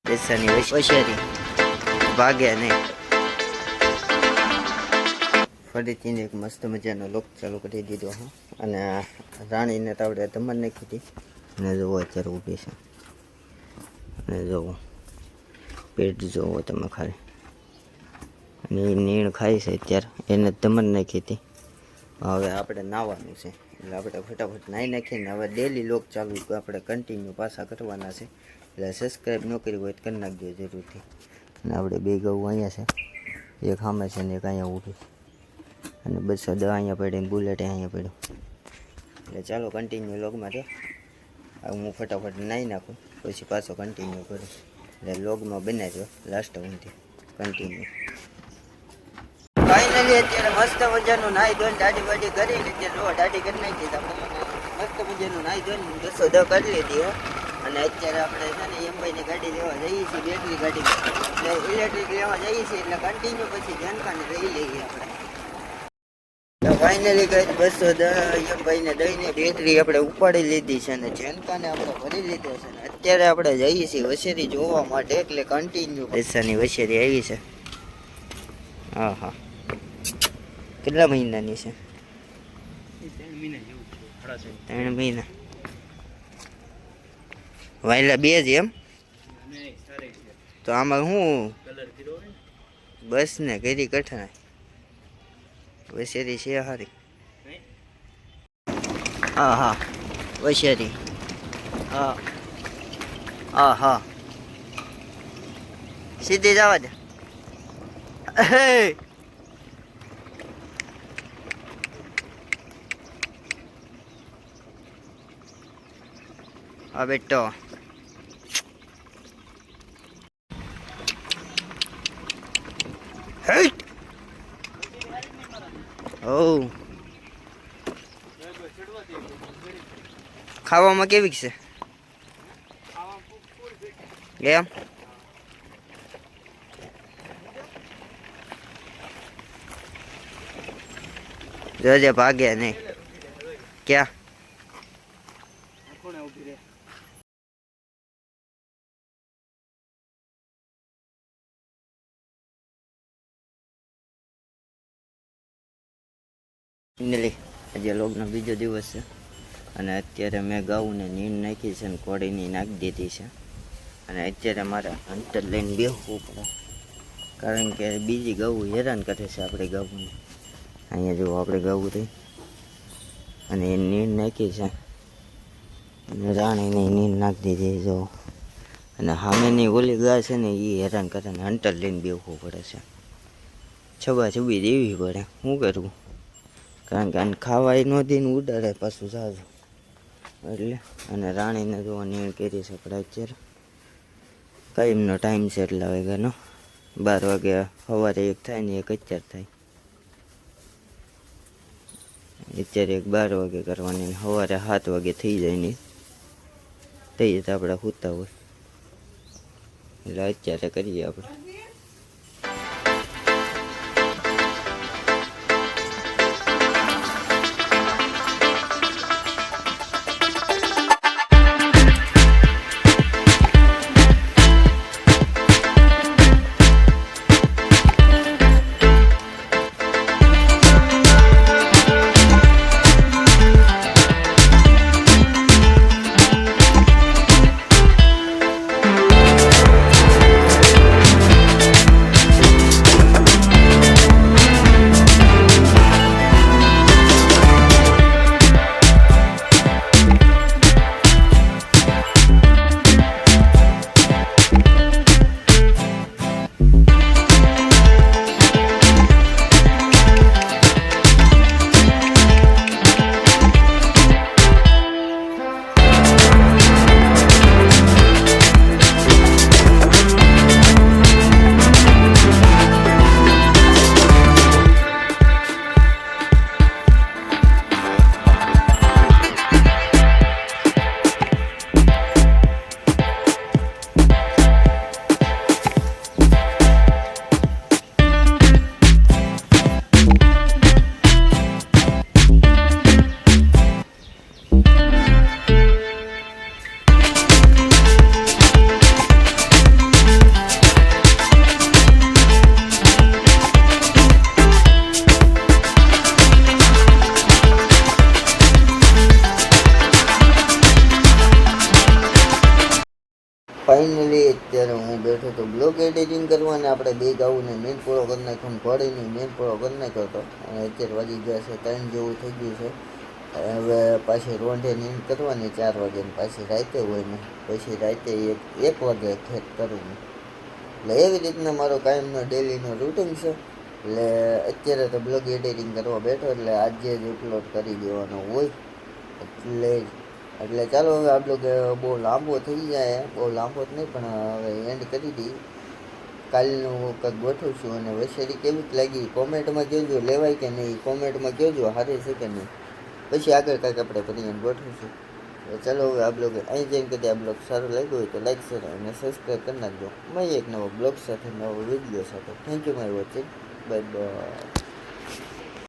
બેસાની હોશિયારી ભાગ્યા નહીં. ફરીથી એક મસ્ત મજાનો લોક ચાલુ કરી દીધો હા. અને રાણીને તો આપણે ધમન નાખી હતી અને જોવો અત્યારે ઊભી છે અને જોવો પેટ જોવો તમે ખાલી. અને એ નીણ ખાઈ છે અત્યારે એને ધમન નાખી હતી. હવે આપણે નાહવાનું છે એટલે આપણે ફટાફટ નાહી નાખીને હવે ડેલી લોક ચાલુ આપણે કન્ટિન્યુ પાછા કરવાના છે. એટલે સબસ્ક્રાઈબ ન કરી હોય તો કરી નાખજો જરૂરથી. અને આપણે બે ગૌ અહીંયા છે, એક સામે છે ને એક અહીંયા ઊભી અને 210 અહીંયા પડી ને બુલેટ અહીંયા પડ્યું. એટલે ચાલો કન્ટિન્યુ લોગમાં તો હું ફટાફટ નાહી નાખું પછી પાછો કન્ટિન્યુ કરું. એટલે લોગમાં બનાવજો લાસ્ટ સુધી કન્ટિન્યુ. ફાઇનલી અત્યારે મસ્ત મજાનું નાહી ધોઈને દાઢી બાઢી કરીને અત્યારે દાઢી કરી નાખી મસ્ત મજાનું નાહી ધોઈને 210 કરી લીધી હો. અને અત્યારે આપણે છે ને એમભાઈની ગાડી લેવા જઈએ છીએ, બેટરી ગાડી એટલે ઇલેક્ટ્રિક લેવા જઈએ છીએ એટલે કન્ટિન્યુ પછી જનકાને લઈ લઈએ આપણે. ફાઇનલી કઈ 210 એમભાઈને દઈને બેટરી આપણે ઉપાડી લીધી છે અને જનકાને આપણે ભરી લીધો છે. ને અત્યારે આપણે જઈએ છીએ વસેરી જોવા માટે એટલે કન્ટિન્યુ પૈસાની વસેરી આવી છે. હા હા, કેટલા મહિનાની છે? 3 મહિના. વાયલા 2 જ એમ? તો આમાં હું બસ ને ઘરી કઠણાય વસેરી છે હારી. હા હા વસેરી. હા હા હા સીધી જવા દે. હા બેટો ઓ ખાવામાં કેવી છે એમ? જોજે ભાગ્યા નહીં. ક્યાં આજે લોગનો બીજો દિવસ છે અને અત્યારે મેં ગાઉને નીંદ નાખી છે અને કોળીની નાખી દીધી છે. અને અત્યારે મારે હંટર લઈને બેસવું પડે કારણ કે બીજી ગાઉ હેરાન કરે છે આપણે ગાઉને. અહીંયા જો આપણે ગાઉ રહી અને એ નીંદ નાખી છે અને રાણીની નીંદ નાખી દીધી જો. અને સામેની ઓલી ગાય છે ને એ હેરાન કરે ને હંટર લઈને બેસવું પડે છે. છબા છબી દેવી પડે, શું કરવું? કારણ કે આને ખાવાય ન દઈને ઉડાડે પાછું સારું એટલે. અને રાણીને જો નીણ કરી છે આપણે અત્યારે કાયમનો ટાઈમ છે એટલા વાગ્યાનો. 12 વાગે સવારે એક થાય ને એક અત્યારે થાય. અત્યારે એક 12 વાગે કરવાની, સવારે 7 વાગે થઈ જાય ને થઈ તો આપણે સૂતા હોય એટલે અત્યારે કરીએ આપણે. ફાઇનલી અત્યારે હું બેઠો તો બ્લોગ એડિટિંગ કરવા અને આપણે બે ગાઉને મેન પૂરો કરી નાખ્યો અને ઘોડીની મેન પૂરો કરી નાખ્યો હતો અને અત્યારે વાગી ગયા છે 3 જેવું થઈ ગયું છે. હવે પાછી રોંઢે નીંદ કરવાની 4 વાગે ને પાછી રાતે હોય ને પછી રાતે 1 વાગે ખેત કરવું. એટલે એવી રીતના મારો કાયમનો ડેલીનો રૂટિન છે. એટલે અત્યારે તો બ્લોગ એડિટિંગ કરવા બેઠો એટલે આજે જ અપલોડ કરી દેવાનો હોય એટલે ચાલો હવે આ બ્લોગ બહુ લાંબો થઈ જાય, બહુ લાંબો જ નહીં પણ હવે એન્ડ કરી દઈએ. કાલનું કંઈક ગોઠવું છું અને વસેરી કેવીક લાગી કોમેન્ટમાં કહેજો, લેવાય કે નહીં કોમેન્ટમાં કહેજો, સારી છે કે નહીં, પછી આગળ કાંઈક આપણે કરીને ગોઠવીશું. ચાલો હવે આ બ્લોગ અહીં જઈને કદી આ બ્લોગ સારો લાગ્યો હોય તો લાઈક શેર અને સબસ્ક્રાઈબ કરી નાખજો. મળીએ એક નવો બ્લોગ સાથે, નવો વિડીયો સાથે. Thank you my watching. Bye bye.